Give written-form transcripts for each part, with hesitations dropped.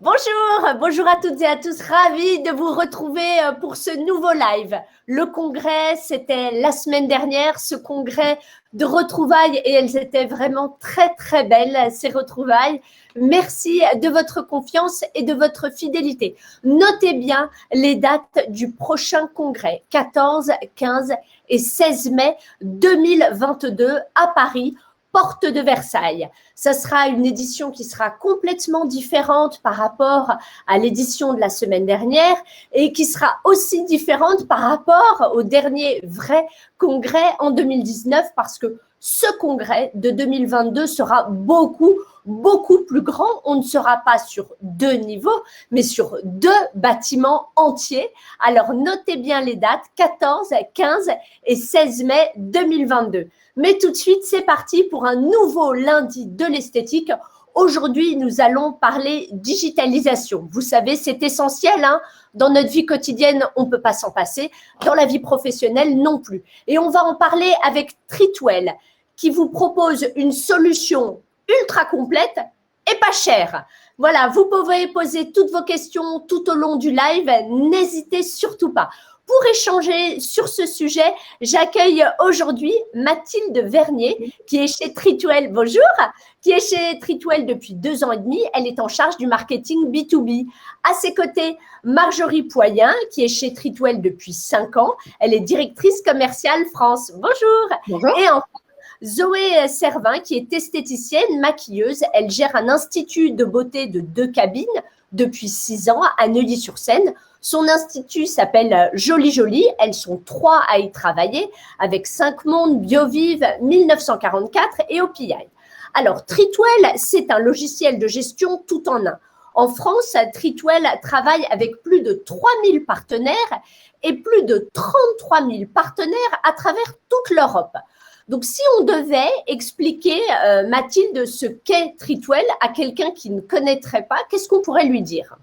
Bonjour à toutes et à tous, ravi de vous retrouver pour ce nouveau live. Le congrès, c'était la semaine dernière, ce congrès de retrouvailles et elles étaient vraiment très très belles, ces retrouvailles. Merci de votre confiance et de votre fidélité. Notez bien les dates du prochain congrès, 14, 15 et 16 mai 2022 à Paris, porte de Versailles. Ce sera une édition qui sera complètement différente par rapport à l'édition de la semaine dernière et qui sera aussi différente par rapport au dernier vrai congrès en 2019 parce que ce congrès de 2022 sera beaucoup plus grand. On ne sera pas sur 2 niveaux, mais sur 2 bâtiments entiers. Alors, notez bien les dates, 14, 15 et 16 mai 2022. Mais tout de suite, c'est parti pour un nouveau lundi de l'esthétique. Aujourd'hui, nous allons parler digitalisation. Vous savez, c'est essentiel, hein. Dans notre vie quotidienne, on ne peut pas s'en passer. Dans la vie professionnelle, non plus. Et on va en parler avec Treatwell, qui vous propose une solution ultra complète et pas chère. Voilà, vous pouvez poser toutes vos questions tout au long du live. N'hésitez surtout pas. Pour échanger sur ce sujet, j'accueille aujourd'hui Mathilde Vernier, qui est chez Treatwell. Bonjour, qui est chez Treatwell depuis 2 ans et demi. Elle est en charge du marketing B2B. À ses côtés, Marjorie Poyen, qui est chez Treatwell depuis 5 ans. Elle est directrice commerciale France. Bonjour. Bonjour. Et enfin, Zoé Servin, qui est esthéticienne, maquilleuse. Elle gère un institut de beauté de 2 cabines depuis 6 ans à Neuilly-sur-Seine. Son institut s'appelle Jolie Jolie. Elles sont 3 à y travailler avec 5 Mondes, Biovive, 1944 et OPI. Alors, Treatwell, c'est un logiciel de gestion tout en un. En France, Treatwell travaille avec plus de 3000 partenaires et plus de 33 000 partenaires à travers toute l'Europe. Donc, si on devait expliquer, Mathilde, ce qu'est Treatwell à quelqu'un qui ne connaîtrait pas, qu'est-ce qu'on pourrait lui dire ?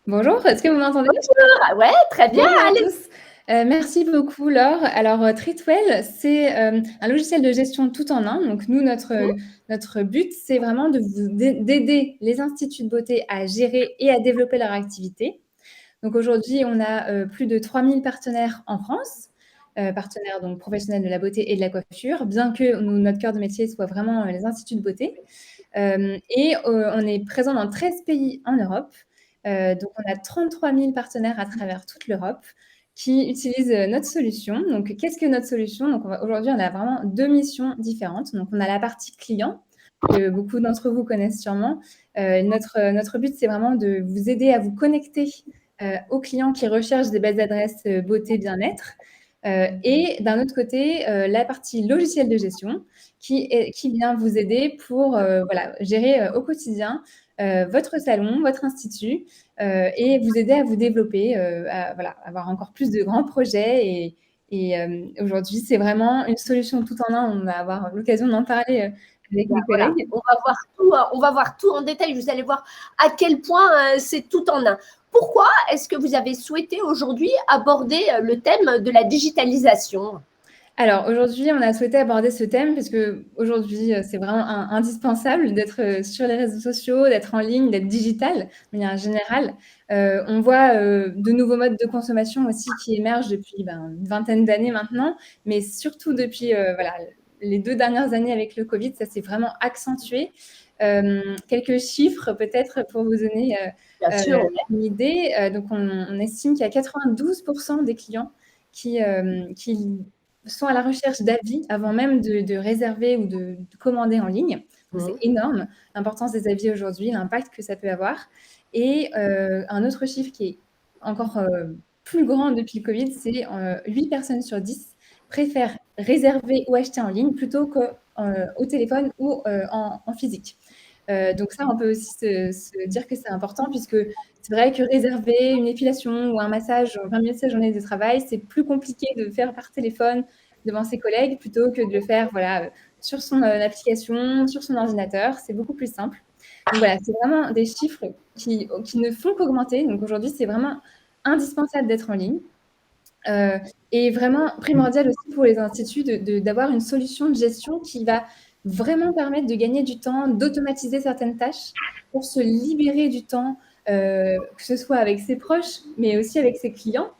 Bonjour, est-ce que vous m'entendez? Bonjour, ouais, très bien. Bonjour à Allez. tous. Merci beaucoup, Laure. Alors, Treatwell, c'est un logiciel de gestion tout en un. Donc, nous, notre but, c'est vraiment d'aider les instituts de beauté à gérer et à développer leur activité. Donc, aujourd'hui, on a plus de 3000 partenaires en France, partenaires donc professionnels de la beauté et de la coiffure, bien que notre cœur de métier soit vraiment les instituts de beauté. Et on est présent dans 13 pays en Europe. Donc, on a 33 000 partenaires à travers toute l'Europe qui utilisent notre solution. Donc, qu'est-ce que notre solution? Donc, aujourd'hui, on a vraiment 2 missions différentes. Donc, on a la partie client, que beaucoup d'entre vous connaissent sûrement. Notre but, c'est vraiment de vous aider à vous connecter aux clients qui recherchent des belles adresses beauté, bien-être. Et d'un autre côté, la partie logiciel de gestion qui vient vous aider pour gérer au quotidien votre salon, votre institut et vous aider à vous développer, à avoir encore plus de grands projets. Et aujourd'hui, c'est vraiment une solution tout en un. On va avoir l'occasion d'en parler avec mes collègues. Voilà, on va voir tout en détail. Vous allez voir à quel point c'est tout en un. Pourquoi est-ce que vous avez souhaité aujourd'hui aborder le thème de la digitalisation ? Alors aujourd'hui, on a souhaité aborder ce thème parce que aujourd'hui, c'est vraiment indispensable d'être sur les réseaux sociaux, d'être en ligne, d'être digital de manière générale. On voit de nouveaux modes de consommation aussi qui émergent depuis une vingtaine d'années maintenant, mais surtout depuis les 2 dernières années avec le Covid, ça s'est vraiment accentué. Quelques chiffres peut-être pour vous donner une idée. Donc on estime qu'il y a 92% des clients qui sont à la recherche d'avis avant même de réserver ou de commander en ligne. Donc, c'est énorme, l'importance des avis aujourd'hui, l'impact que ça peut avoir. Et un autre chiffre qui est encore plus grand depuis le Covid, c'est 8 personnes sur 10 préfèrent réserver ou acheter en ligne plutôt qu'au téléphone ou en physique. Donc ça, on peut aussi se dire que c'est important puisque c'est vrai que réserver une épilation ou un massage en 20 minutes de sa journée de travail, c'est plus compliqué de faire par téléphone devant ses collègues plutôt que de le faire sur son application, sur son ordinateur. C'est beaucoup plus simple. Donc voilà, c'est vraiment des chiffres qui ne font qu'augmenter. Donc aujourd'hui, c'est vraiment indispensable d'être en ligne. Et vraiment primordial aussi pour les instituts d'avoir une solution de gestion qui va vraiment permettre de gagner du temps, d'automatiser certaines tâches pour se libérer du temps, que ce soit avec ses proches, mais aussi avec ses clients,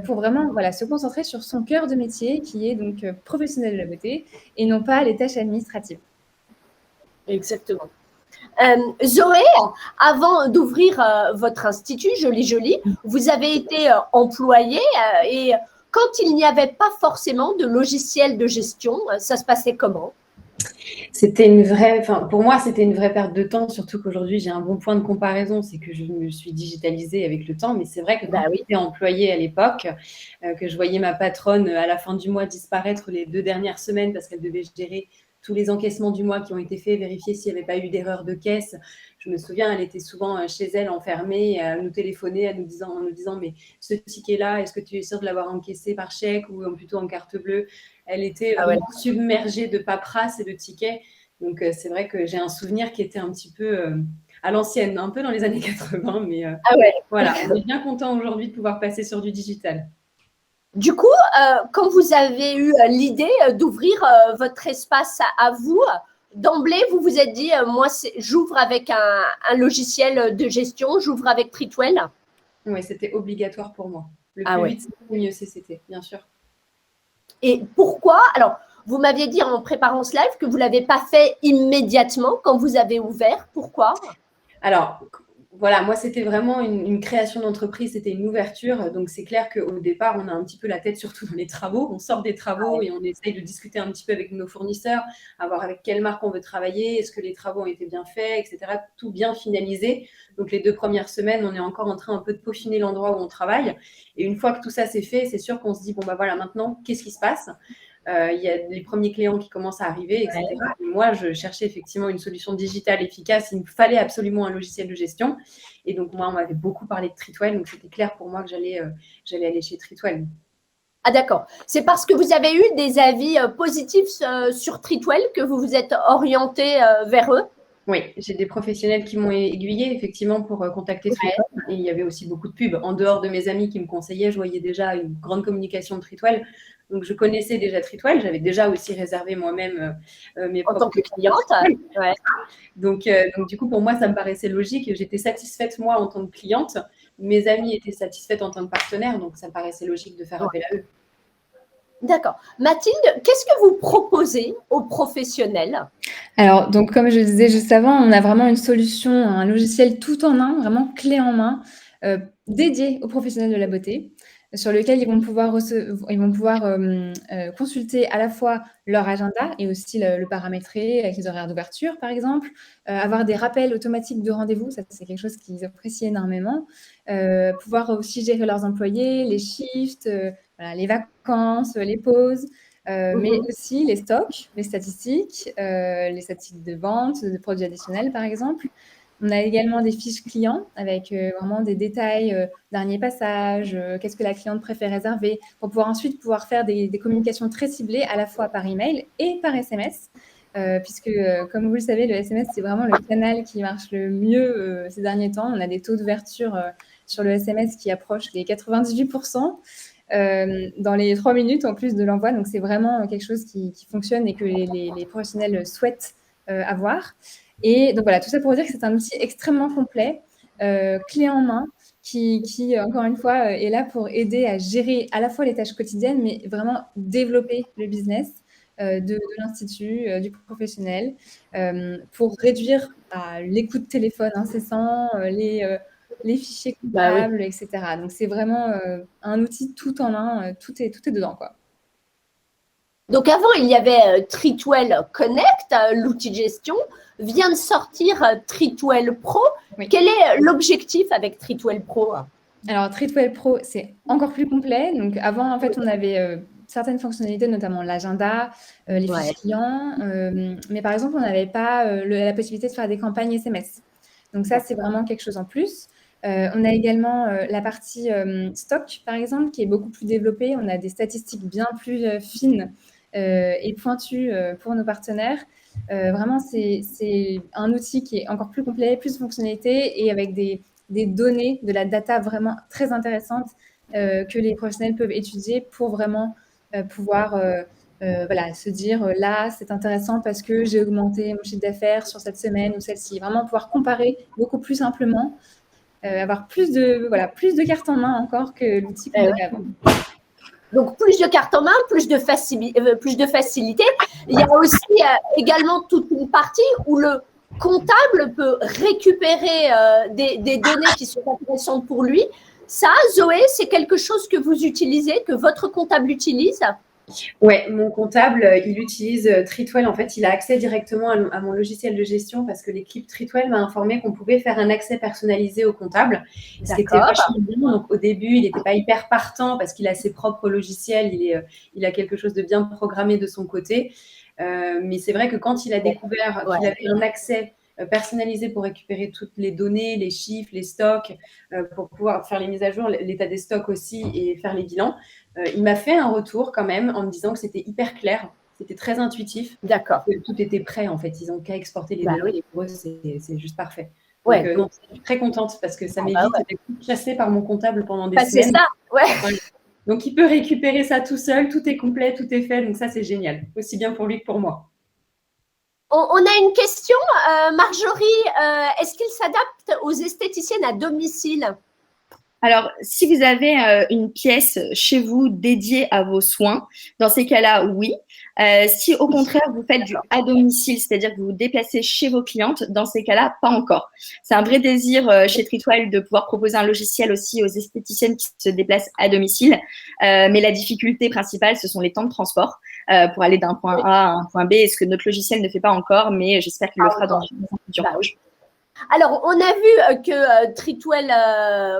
pour vraiment voilà, se concentrer sur son cœur de métier qui est donc professionnel de la beauté et non pas les tâches administratives. Exactement. Zoé, avant d'ouvrir votre institut, joli, vous avez été employée et quand il n'y avait pas forcément de logiciel de gestion, ça se passait comment? C'était une vraie, enfin, pour moi, c'était une vraie perte de temps, surtout qu'aujourd'hui, j'ai un bon point de comparaison, c'est que je me suis digitalisée avec le temps. Mais c'est vrai que quand oui. j'étais employée à l'époque, que je voyais ma patronne à la fin du mois disparaître les 2 dernières semaines parce qu'elle devait gérer tous les encaissements du mois qui ont été faits, vérifier s'il n'y avait pas eu d'erreur de caisse. Je me souviens, elle était souvent chez elle enfermée, à nous téléphoner, en nous disant mais ce ticket-là, est-ce que tu es sûre de l'avoir encaissé par chèque ou plutôt en carte bleue? Elle était submergée de paperasse et de tickets. Donc, c'est vrai que j'ai un souvenir qui était un petit peu à l'ancienne, un peu dans les années 80, mais voilà, on est bien content aujourd'hui de pouvoir passer sur du digital. Du coup, quand vous avez eu l'idée d'ouvrir votre espace à vous, d'emblée, vous vous êtes dit, moi, j'ouvre avec un logiciel de gestion, j'ouvre avec Treatwell. Oui, c'était obligatoire pour moi. Le plus vite, le mieux c'était, bien sûr. Et pourquoi? Alors, vous m'aviez dit en préparant ce live que vous ne l'avez pas fait immédiatement quand vous avez ouvert. Pourquoi? Alors, voilà, moi, c'était vraiment une création d'entreprise, c'était une ouverture. Donc, c'est clair qu'au départ, on a un petit peu la tête surtout dans les travaux. On sort des travaux et on essaye de discuter un petit peu avec nos fournisseurs, à voir avec quelle marque on veut travailler, est-ce que les travaux ont été bien faits, etc. Tout bien finalisé. Donc, les 2 premières semaines, on est encore en train un peu de peaufiner l'endroit où on travaille. Et une fois que tout ça c'est fait, c'est sûr qu'on se dit, bon, bah voilà, maintenant, qu'est-ce qui se passe? Il y a les premiers clients qui commencent à arriver, etc. Et moi, je cherchais effectivement une solution digitale efficace. Il me fallait absolument un logiciel de gestion. Et donc, moi, on m'avait beaucoup parlé de Treatwell. Donc, c'était clair pour moi que j'allais aller chez Treatwell. Ah d'accord. C'est parce que vous avez eu des avis positifs sur Treatwell que vous vous êtes orienté vers eux? Oui, j'ai des professionnels qui m'ont aiguillée effectivement pour contacter Treatwell. Et il y avait aussi beaucoup de pubs. En dehors de mes amis qui me conseillaient, je voyais déjà une grande communication de Treatwell. Donc, je connaissais déjà Treatwell. J'avais déjà aussi réservé moi-même mes en tant que cliente. Donc, du coup, pour moi, ça me paraissait logique. J'étais satisfaite, moi, en tant que cliente. Mes amis étaient satisfaites en tant que partenaire. Donc, ça me paraissait logique de faire appel à eux. D'accord. Mathilde, qu'est-ce que vous proposez aux professionnels? Alors, donc, comme je le disais juste avant, on a vraiment une solution, un logiciel tout en un, vraiment clé en main, dédié aux professionnels de la beauté, sur lequel ils vont pouvoir consulter à la fois leur agenda et aussi le paramétrer avec les horaires d'ouverture, par exemple, avoir des rappels automatiques de rendez-vous, ça c'est quelque chose qu'ils apprécient énormément, pouvoir aussi gérer leurs employés, les shifts, voilà, les vacances, les pauses, mais aussi les stocks, les statistiques de vente, de produits additionnels, par exemple. On a également des fiches clients avec vraiment des détails, dernier passage, qu'est-ce que la cliente préfère réserver, pour pouvoir ensuite faire des communications très ciblées à la fois par email et par SMS. Puisque, comme vous le savez, le SMS, c'est vraiment le canal qui marche le mieux ces derniers temps. On a des taux d'ouverture sur le SMS qui approchent les 98%. Dans les 3 minutes en plus de l'envoi. Donc, c'est vraiment quelque chose qui fonctionne et que les professionnels souhaitent avoir. Et donc, voilà, tout ça pour dire que c'est un outil extrêmement complet, clé en main, qui encore une fois, est là pour aider à gérer à la fois les tâches quotidiennes, mais vraiment développer le business de l'institut, du professionnel, pour réduire les coups de téléphone incessants, les fichiers comptables, etc. Donc, c'est vraiment un outil tout en un, tout est dedans, quoi. Donc, avant, il y avait Treatwell Connect, l'outil de gestion. Vient de sortir Treatwell Pro. Oui. Quel est l'objectif avec Treatwell Pro? Alors, Treatwell Pro, c'est encore plus complet. Donc, avant, en fait, on avait certaines fonctionnalités, notamment l'agenda, les fiches clients. Mais par exemple, on n'avait pas la possibilité de faire des campagnes SMS. Donc, ça, c'est vraiment quelque chose en plus. On a également la partie stock, par exemple, qui est beaucoup plus développée. On a des statistiques bien plus fines et pointues pour nos partenaires. Vraiment, c'est un outil qui est encore plus complet, plus de fonctionnalités et avec des données, de la data vraiment très intéressante que les professionnels peuvent étudier pour vraiment pouvoir se dire là, c'est intéressant parce que j'ai augmenté mon chiffre d'affaires sur cette semaine ou celle-ci. Vraiment pouvoir comparer beaucoup plus simplement, avoir plus de cartes en main encore que l'outil qu'on avait avant. Donc, plus de cartes en main, plus de facilité. Il y a aussi également toute une partie où le comptable peut récupérer des données qui sont intéressantes pour lui. Ça, Zoé, c'est quelque chose que vous utilisez, que votre comptable utilise? Ouais, mon comptable, il utilise Treatwell. En fait, il a accès directement à mon logiciel de gestion parce que l'équipe Treatwell m'a informé qu'on pouvait faire un accès personnalisé au comptable. Ce qui était vachement bien. Donc, au début, il n'était pas hyper partant parce qu'il a ses propres logiciels. Il a quelque chose de bien programmé de son côté. Mais c'est vrai que quand il a découvert qu'il avait un accès personnalisé pour récupérer toutes les données, les chiffres, les stocks, pour pouvoir faire les mises à jour, l'état des stocks aussi et faire les bilans, il m'a fait un retour quand même en me disant que c'était hyper clair, c'était très intuitif. D'accord. Que tout était prêt en fait. Ils n'ont qu'à exporter les données et pour eux, c'est juste parfait. Ouais. Donc, non, je suis très contente parce que ça m'évite d'être chassée par mon comptable pendant des semaines. C'est ça, ouais. Donc, il peut récupérer ça tout seul, tout est complet, tout est fait. Donc, ça, c'est génial. Aussi bien pour lui que pour moi. On a une question, Marjorie. Est-ce qu'il s'adapte aux esthéticiennes à domicile? Alors, si vous avez une pièce chez vous dédiée à vos soins, dans ces cas-là, oui. Si au contraire, vous faites du à domicile, c'est-à-dire que vous vous déplacez chez vos clientes, dans ces cas-là, pas encore. C'est un vrai désir chez Treatwell de pouvoir proposer un logiciel aussi aux esthéticiennes qui se déplacent à domicile. Mais la difficulté principale, ce sont les temps de transport pour aller d'un point A à un point B, ce que notre logiciel ne fait pas encore, mais j'espère qu'il le fera dans une future proche. Alors, on a vu que Treatwell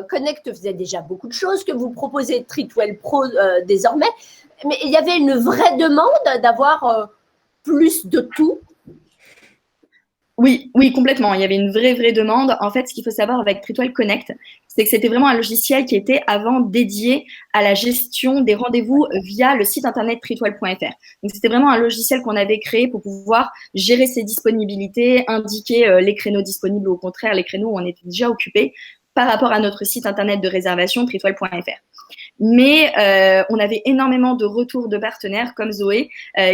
Connect faisait déjà beaucoup de choses, que vous proposez Treatwell Pro désormais, mais il y avait une vraie demande d'avoir plus de tout. Oui, complètement. Il y avait une vraie demande. En fait, ce qu'il faut savoir avec Treatwell Connect, c'est que c'était vraiment un logiciel qui était avant dédié à la gestion des rendez-vous via le site internet treatwell.fr. Donc, c'était vraiment un logiciel qu'on avait créé pour pouvoir gérer ses disponibilités, indiquer les créneaux disponibles ou au contraire les créneaux où on était déjà occupé par rapport à notre site internet de réservation treatwell.fr. Mais on avait énormément de retours de partenaires comme Zoé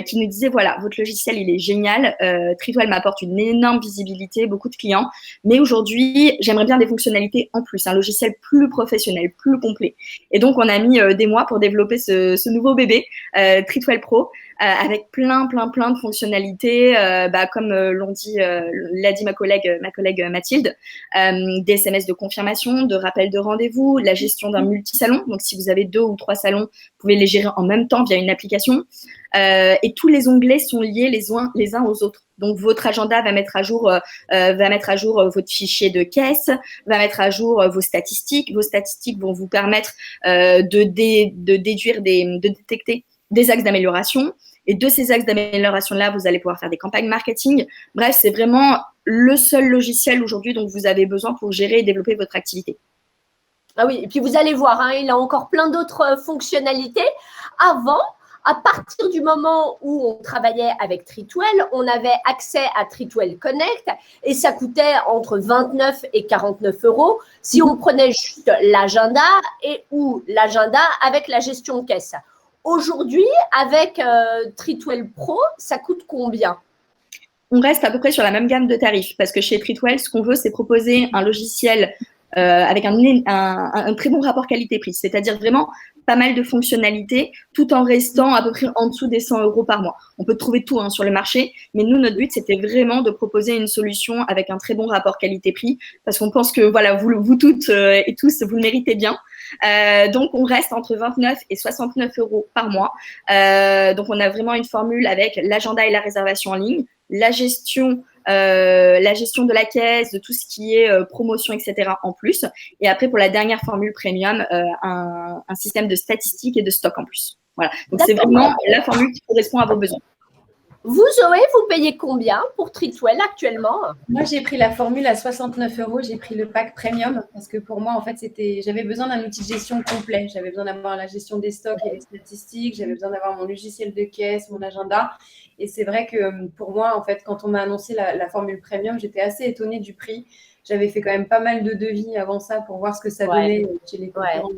qui nous disaient voilà, votre logiciel il est génial, Treatwell m'apporte une énorme visibilité, beaucoup de clients, mais aujourd'hui j'aimerais bien des fonctionnalités en plus, un logiciel plus professionnel, plus complet. Et donc on a mis des mois pour développer ce nouveau bébé, Treatwell Pro, avec plein de fonctionnalités, comme l'a dit ma collègue Mathilde, des SMS de confirmation, de rappel de rendez-vous, la gestion d'un multisalon. Donc, si vous avez 2 ou 3 salons, vous pouvez les gérer en même temps via une application. Et tous les onglets sont liés les uns aux autres. Donc, votre agenda va mettre à jour votre fichier de caisse, va mettre à jour vos statistiques. Vos statistiques vont vous permettre de détecter des axes d'amélioration. Et de ces axes d'amélioration-là, vous allez pouvoir faire des campagnes marketing. Bref, c'est vraiment le seul logiciel aujourd'hui dont vous avez besoin pour gérer et développer votre activité. Ah oui, et puis vous allez voir, il a encore plein d'autres fonctionnalités. Avant, à partir du moment où on travaillait avec Treatwell, on avait accès à Treatwell Connect et ça coûtait entre 29 et 49 € si on prenait juste l'agenda ou l'agenda avec la gestion de caisse. Aujourd'hui, avec Treatwell Pro, ça coûte combien? On reste à peu près sur la même gamme de tarifs parce que chez Treatwell, ce qu'on veut, c'est proposer un logiciel avec un très bon rapport qualité-prix, c'est-à-dire vraiment pas mal de fonctionnalités tout en restant à peu près en dessous des 100 € par mois. On peut trouver tout sur le marché, mais nous, notre but, c'était vraiment de proposer une solution avec un très bon rapport qualité-prix parce qu'on pense que voilà, vous toutes et tous, vous le méritez bien. Donc, on reste entre 29 et 69 € par mois. Donc, on a vraiment une formule avec l'agenda et la réservation en ligne, la gestion de la caisse, de tout ce qui est promotion, etc. en plus. Et après, pour la dernière formule premium, un système de statistiques et de stock en plus. Voilà. Donc, c'est vraiment la formule qui correspond à vos besoins. Vous, Zoé, vous payez combien pour Treatwell actuellement? Moi, j'ai pris la formule à 69 €. J'ai pris le pack premium parce que pour moi, en fait, j'avais besoin d'un outil de gestion complet. J'avais besoin d'avoir la gestion des stocks et les statistiques. J'avais besoin d'avoir mon logiciel de caisse, mon agenda. Et c'est vrai que pour moi, en fait, quand on m'a annoncé la formule premium, j'étais assez étonnée du prix. J'avais fait quand même pas mal de devis avant ça pour voir ce que ça donnait chez les concurrents,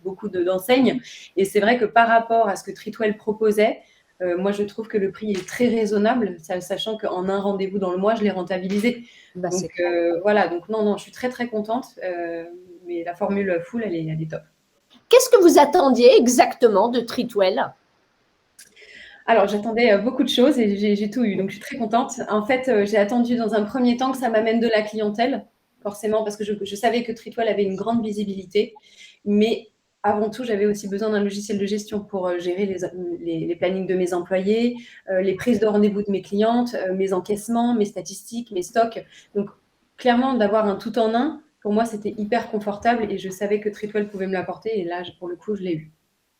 beaucoup d'enseignes. Et c'est vrai que par rapport à ce que Treatwell proposait, moi, je trouve que le prix est très raisonnable, sachant qu'en un rendez-vous dans le mois, je l'ai rentabilisé. Bah, donc, voilà. Donc, non, je suis très, très contente. Mais la formule full, elle est top. Qu'est-ce que vous attendiez exactement de Treatwell? Alors, j'attendais beaucoup de choses et j'ai tout eu. Donc, je suis très contente. En fait, j'ai attendu dans un premier temps que ça m'amène de la clientèle, forcément, parce que je savais que Treatwell avait une grande visibilité. Mais avant tout, j'avais aussi besoin d'un logiciel de gestion pour gérer les plannings de mes employés, les prises de rendez-vous de mes clientes, mes encaissements, mes statistiques, mes stocks. Donc, clairement, d'avoir un tout en un, pour moi, c'était hyper confortable et je savais que Treatwell pouvait me l'apporter. Et là, pour le coup, je l'ai eu.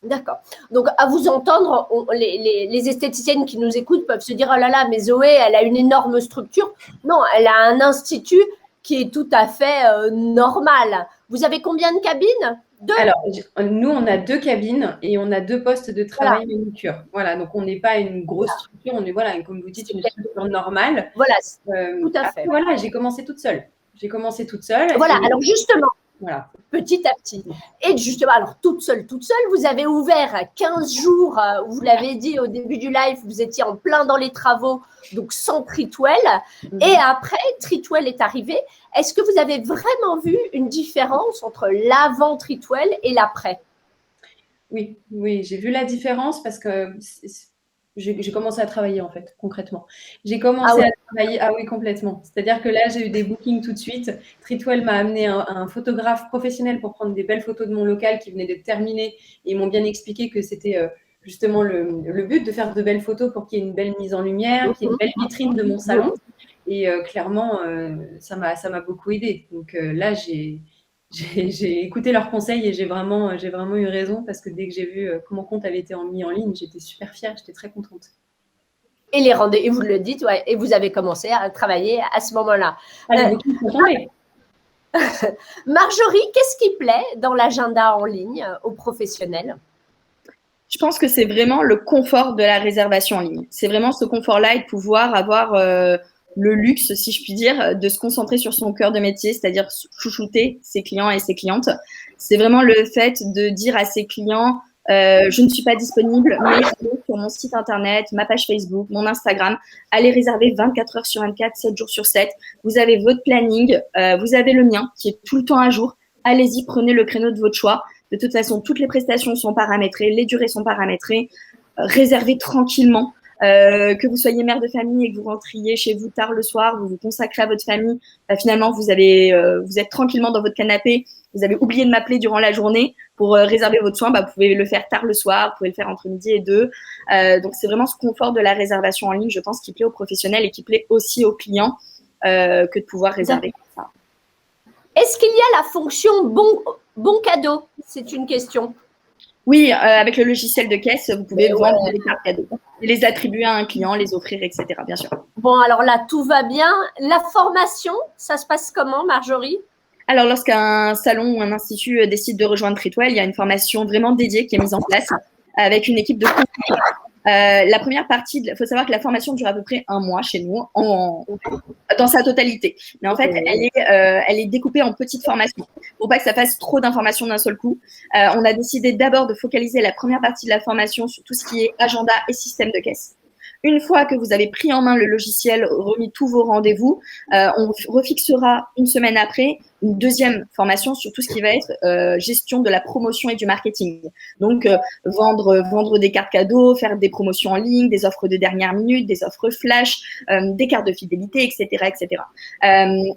D'accord. Donc, à vous entendre, les esthéticiennes qui nous écoutent peuvent se dire « Oh là là, mais Zoé, elle a une énorme structure. » Non, elle a un institut qui est tout à fait normal. Vous avez combien de cabines? 2? Alors, nous, on a 2 cabines et on a 2 postes de travail manucure. Voilà, donc on n'est pas une grosse structure, on est, voilà, comme vous dites, une structure normale. Voilà, tout à fait. Voilà, j'ai commencé toute seule. Voilà, alors justement, voilà. Petit à petit. Et justement, alors toute seule, vous avez ouvert 15 jours, vous l'avez dit au début du live, vous étiez en plein dans les travaux, donc sans Treatwell. Et après, Treatwell est arrivé. Est-ce que vous avez vraiment vu une différence entre l'avant Treatwell et l'après? Oui, j'ai vu la différence parce que j'ai commencé à travailler, en fait, concrètement. J'ai commencé à travailler, oui, complètement. C'est-à-dire que là, j'ai eu des bookings tout de suite. Treatwell m'a amené un photographe professionnel pour prendre des belles photos de mon local qui venait d'être terminé. Et ils m'ont bien expliqué que c'était justement le but de faire de belles photos pour qu'il y ait une belle mise en lumière, qu'il y ait une belle vitrine de mon salon. Et clairement, ça m'a beaucoup aidé. Donc là, j'ai écouté leurs conseils et j'ai vraiment eu raison parce que dès que j'ai vu que mon compte avait été mis en ligne, j'étais super fière, j'étais très contente. Et les rendez-vous, et vous le dites, et vous avez commencé à travailler à ce moment-là. Marjorie, qu'est-ce qui plaît dans l'agenda en ligne aux professionnels? Je pense que c'est vraiment le confort de la réservation en ligne. C'est vraiment ce confort-là et de pouvoir avoir le luxe, si je puis dire, de se concentrer sur son cœur de métier, c'est-à-dire chouchouter ses clients et ses clientes. C'est vraiment le fait de dire à ses clients je ne suis pas disponible, mais allez sur mon site internet, ma page Facebook, mon Instagram, allez réserver 24 heures sur 24, 7 jours sur 7. Vous avez votre planning, vous avez le mien qui est tout le temps à jour. Allez-y, prenez le créneau de votre choix. De toute façon, toutes les prestations sont paramétrées, les durées sont paramétrées. Réservez tranquillement. Que vous soyez mère de famille et que vous rentriez chez vous tard le soir, vous vous consacrez à votre famille, finalement vous êtes tranquillement dans votre canapé, vous avez oublié de m'appeler durant la journée pour réserver votre soin, vous pouvez le faire tard le soir, vous pouvez le faire entre midi et 2. Donc c'est vraiment ce confort de la réservation en ligne, je pense, qui plaît aux professionnels et qui plaît aussi aux clients que de pouvoir réserver comme ça. Est-ce qu'il y a la fonction bon cadeau? C'est une question. Oui, avec le logiciel de caisse, vous pouvez vendre des cartes cadeaux, les attribuer à un client, les offrir, etc. Bien sûr. Bon, alors là, tout va bien. La formation, ça se passe comment, Marjorie? Alors, lorsqu'un salon ou un institut décide de rejoindre Treatwell, il y a une formation vraiment dédiée qui est mise en place avec une équipe de conseillers. La première partie, il faut savoir que la formation dure à peu près 1 mois chez nous, dans sa totalité. Mais en fait, elle est découpée en petites formations pour pas que ça fasse trop d'informations d'un seul coup. On a décidé d'abord de focaliser la première partie de la formation sur tout ce qui est agenda et système de caisse. Une fois que vous avez pris en main le logiciel, remis tous vos rendez-vous, on refixera une semaine après une deuxième formation sur tout ce qui va être gestion de la promotion et du marketing. Donc, vendre des cartes cadeaux, faire des promotions en ligne, des offres de dernière minute, des offres flash, des cartes de fidélité, etc., etc.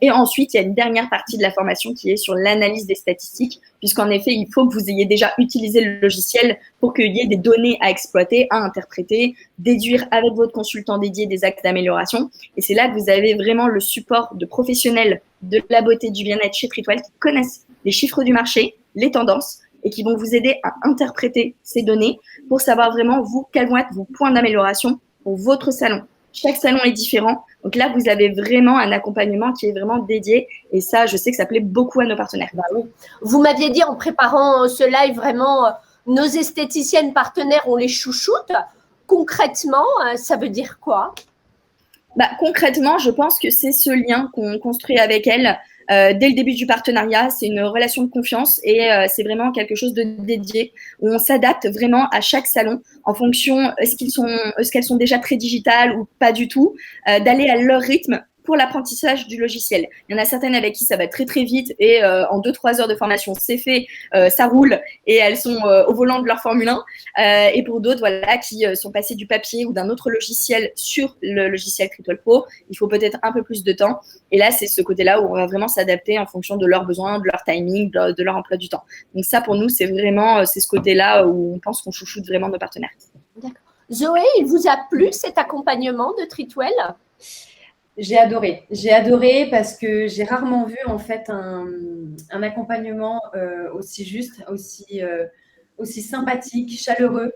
Et ensuite, il y a une dernière partie de la formation qui est sur l'analyse des statistiques, puisqu'en effet, il faut que vous ayez déjà utilisé le logiciel pour qu'il y ait des données à exploiter, à interpréter, déduire avec votre consultant dédié des axes d'amélioration. Et c'est là que vous avez vraiment le support de professionnels de la beauté, du bien-être chez Treatwell qui connaissent les chiffres du marché, les tendances et qui vont vous aider à interpréter ces données pour savoir vraiment, vous, quels vont être vos points d'amélioration pour votre salon. Chaque salon est différent. Donc là, vous avez vraiment un accompagnement qui est vraiment dédié. Et ça, je sais que ça plaît beaucoup à nos partenaires. Bah oui. Vous m'aviez dit en préparant ce live, vraiment, nos esthéticiennes partenaires, on les chouchoute. Concrètement, ça veut dire quoi? Concrètement, je pense que c'est ce lien qu'on construit avec elles dès le début du partenariat. C'est une relation de confiance et c'est vraiment quelque chose de dédié où on s'adapte vraiment à chaque salon en fonction est-ce qu'elles sont déjà très digitales ou pas du tout, d'aller à leur rythme pour l'apprentissage du logiciel. Il y en a certaines avec qui ça va très très vite et en 2-3 heures de formation, c'est fait, ça roule et elles sont au volant de leur Formule 1. Et pour d'autres, voilà, qui sont passées du papier ou d'un autre logiciel sur le logiciel Treatwell Pro, il faut peut-être un peu plus de temps. Et là, c'est ce côté-là où on va vraiment s'adapter en fonction de leurs besoins, de leur timing, de leur emploi du temps. Donc ça, pour nous, c'est vraiment c'est ce côté-là où on pense qu'on chouchoute vraiment nos partenaires. D'accord. Zoé, il vous a plu cet accompagnement de Treatwell? J'ai adoré parce que j'ai rarement vu en fait un accompagnement aussi juste, aussi sympathique, chaleureux.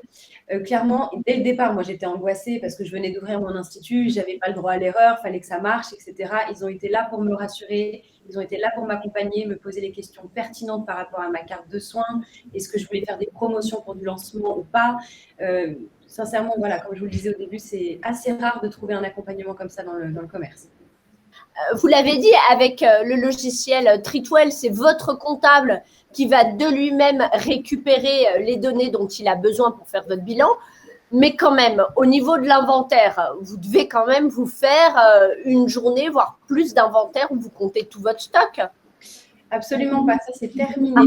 Clairement, dès le départ, moi j'étais angoissée parce que je venais d'ouvrir mon institut, j'avais pas le droit à l'erreur, fallait que ça marche, etc. Ils ont été là pour me rassurer, ils ont été là pour m'accompagner, me poser les questions pertinentes par rapport à ma carte de soins, est-ce que je voulais faire des promotions pour du lancement ou pas. Sincèrement, voilà, comme je vous le disais au début, c'est assez rare de trouver un accompagnement comme ça dans le commerce. Vous l'avez dit, avec le logiciel Treatwell, c'est votre comptable qui va de lui-même récupérer les données dont il a besoin pour faire votre bilan. Mais quand même, au niveau de l'inventaire, vous devez quand même vous faire une journée, voire plus d'inventaire où vous comptez tout votre stock. Absolument pas, ça c'est terminé.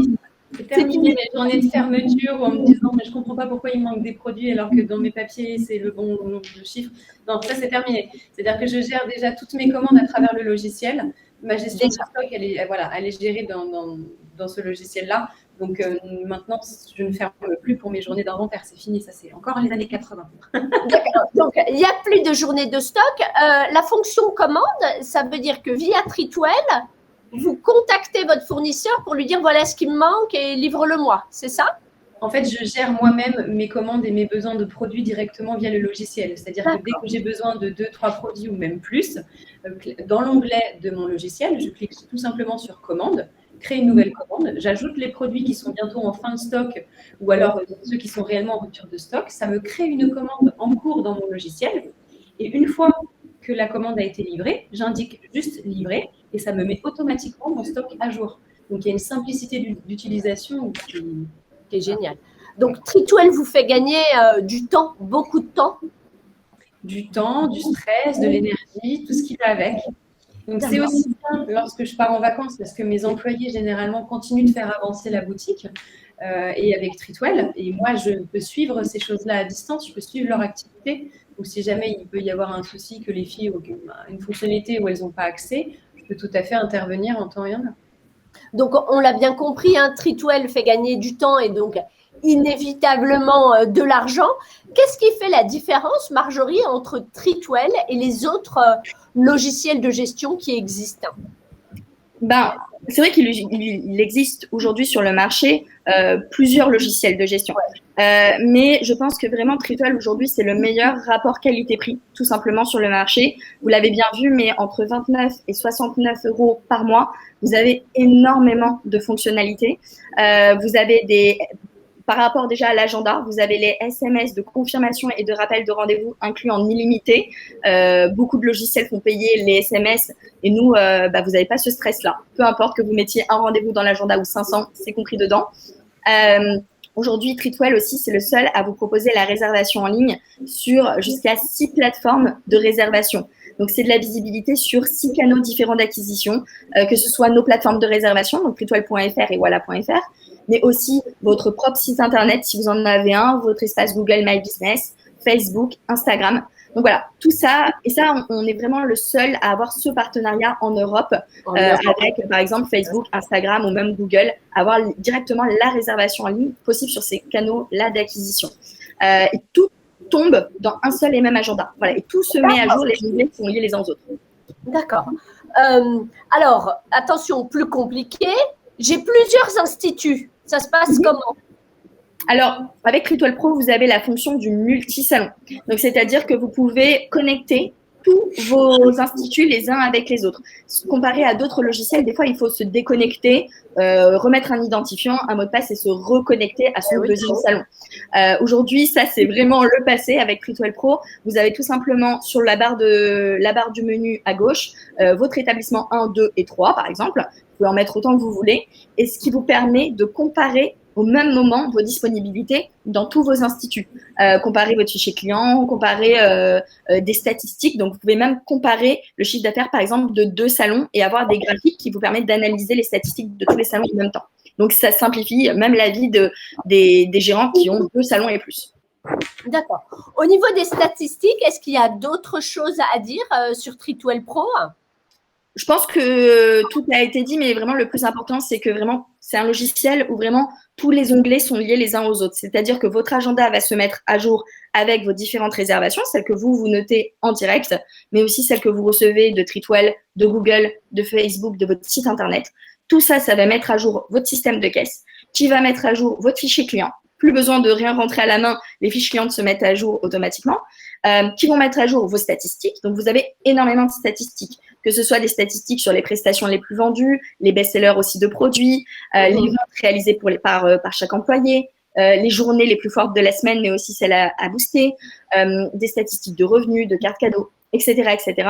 C'est terminé les journées de fermeture en me disant mais je ne comprends pas pourquoi il manque des produits alors que dans mes papiers c'est le bon nombre de chiffres. Non, ça c'est terminé. C'est-à-dire que je gère déjà toutes mes commandes à travers le logiciel. Ma gestion de stock, elle est gérée dans ce logiciel-là. Donc maintenant, je ne ferme plus pour mes journées d'inventaire. C'est fini, ça c'est encore les années 80. D'accord. Donc il n'y a plus de journées de stock. La fonction commande, ça veut dire que via Treatwell, vous contactez votre fournisseur pour lui dire voilà ce qui me manque et livre-le-moi, c'est ça? En fait, je gère moi-même mes commandes et mes besoins de produits directement via le logiciel. C'est-à-dire que dès que j'ai besoin de 2-3 produits ou même plus, dans l'onglet de mon logiciel, je clique tout simplement sur commande, créer une nouvelle commande, j'ajoute les produits qui sont bientôt en fin de stock ou alors ceux qui sont réellement en rupture de stock. Ça me crée une commande en cours dans mon logiciel et une fois que la commande a été livrée, j'indique juste livrer et ça me met automatiquement mon stock à jour. Donc, il y a une simplicité d'utilisation qui est géniale. Donc, Treatwell vous fait gagner du temps, beaucoup de temps. Du temps, du stress, de l'énergie, tout ce qui va avec. Donc, c'est aussi bien lorsque je pars en vacances parce que mes employés, généralement, continuent de faire avancer la boutique et avec Treatwell. Et moi, je peux suivre ces choses-là à distance, je peux suivre leur activité. Ou si jamais il peut y avoir un souci que les filles ont une fonctionnalité où elles n'ont pas accès, je peux tout à fait intervenir en temps et en heure. Donc, on l'a bien compris, Treatwell fait gagner du temps et donc inévitablement de l'argent. Qu'est-ce qui fait la différence, Marjorie, entre Treatwell et les autres logiciels de gestion qui existent? C'est vrai qu'il existe aujourd'hui sur le marché plusieurs logiciels de gestion. Mais je pense que vraiment Treatwell aujourd'hui, c'est le meilleur rapport qualité-prix, tout simplement sur le marché. Vous l'avez bien vu, mais entre 29 et 69 € par mois, vous avez énormément de fonctionnalités. Vous avez par rapport déjà à l'agenda, vous avez les SMS de confirmation et de rappel de rendez-vous inclus en illimité. Beaucoup de logiciels font payer les SMS et nous, vous n'avez pas ce stress-là. Peu importe que vous mettiez un rendez-vous dans l'agenda ou 500, c'est compris dedans. Aujourd'hui, Treatwell aussi, c'est le seul à vous proposer la réservation en ligne sur jusqu'à 6 plateformes de réservation. Donc, c'est de la visibilité sur 6 canaux différents d'acquisition, que ce soit nos plateformes de réservation, donc treatwell.fr et voilà.fr, mais aussi votre propre site internet, si vous en avez un, votre espace Google My Business, Facebook, Instagram. Donc voilà, tout ça, et ça, on est vraiment le seul à avoir ce partenariat en Europe avec, par exemple, Facebook, Instagram ou même Google, avoir directement la réservation en ligne possible sur ces canaux-là d'acquisition. Et tout tombe dans un seul et même agenda. Voilà, et tout se met à jour, les journées sont liées les uns aux autres. D'accord. Alors, attention, plus compliqué, j'ai plusieurs instituts. Ça se passe comment? Alors, avec Treatwell Pro, vous avez la fonction du multi-salon. Donc, c'est-à-dire que vous pouvez connecter tous vos instituts les uns avec les autres. Comparé à d'autres logiciels, des fois, il faut se déconnecter, remettre un identifiant, un mot de passe et se reconnecter à son deuxième salon. Aujourd'hui, ça, c'est vraiment le passé avec Treatwell Pro. Vous avez tout simplement sur la barre du menu à gauche, votre établissement 1, 2 et 3, par exemple. Vous pouvez en mettre autant que vous voulez. Et ce qui vous permet de comparer au même moment vos disponibilités dans tous vos instituts. Comparer votre fichier client, comparer des statistiques. Donc, vous pouvez même comparer le chiffre d'affaires, par exemple, de 2 salons et avoir des graphiques qui vous permettent d'analyser les statistiques de tous les salons en même temps. Donc, ça simplifie même la vie des gérants qui ont 2 salons et plus. D'accord. Au niveau des statistiques, est-ce qu'il y a d'autres choses à dire sur Treatwell Pro? Je pense que tout a été dit, mais vraiment le plus important, c'est que vraiment, c'est un logiciel où vraiment tous les onglets sont liés les uns aux autres. C'est-à-dire que votre agenda va se mettre à jour avec vos différentes réservations, celles que vous notez en direct, mais aussi celles que vous recevez de Treatwell, de Google, de Facebook, de votre site Internet. Tout ça, ça va mettre à jour votre système de caisse, qui va mettre à jour votre fichier client. Plus besoin de rien rentrer à la main, les fiches clientes se mettent à jour automatiquement, qui vont mettre à jour vos statistiques. Donc, vous avez énormément de statistiques, que ce soit des statistiques sur les prestations les plus vendues, les best-sellers aussi de produits, les ventes réalisées par chaque employé, les journées les plus fortes de la semaine, mais aussi celles à booster, des statistiques de revenus, de cartes cadeaux, etc., etc.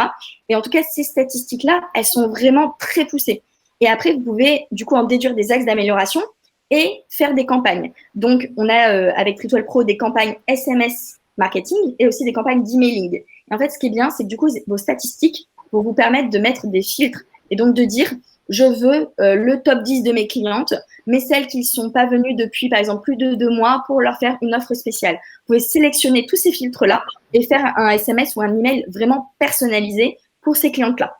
Et en tout cas, ces statistiques-là, elles sont vraiment très poussées. Et après, vous pouvez du coup en déduire des axes d'amélioration et faire des campagnes. Donc, on a avec Treatwell Pro des campagnes SMS marketing et aussi des campagnes d'emailing. Et en fait, ce qui est bien, c'est que du coup, vos statistiques vont vous permettre de mettre des filtres et donc de dire, je veux le top 10 de mes clientes, mais celles qui ne sont pas venues depuis, par exemple, plus de 2 mois pour leur faire une offre spéciale. Vous pouvez sélectionner tous ces filtres-là et faire un SMS ou un email vraiment personnalisé pour ces clientes-là.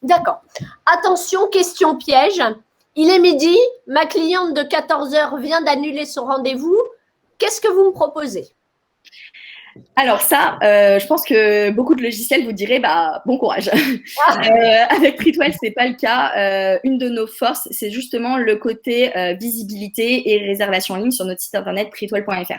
D'accord. Attention, question piège. Il est midi, ma cliente de 14 heures vient d'annuler son rendez-vous. Qu'est-ce que vous me proposez? Alors ça, je pense que beaucoup de logiciels vous diraient bon courage. Avec Treatwell, c'est pas le cas. Une de nos forces, c'est justement le côté visibilité et réservation en ligne sur notre site internet treatwell.fr.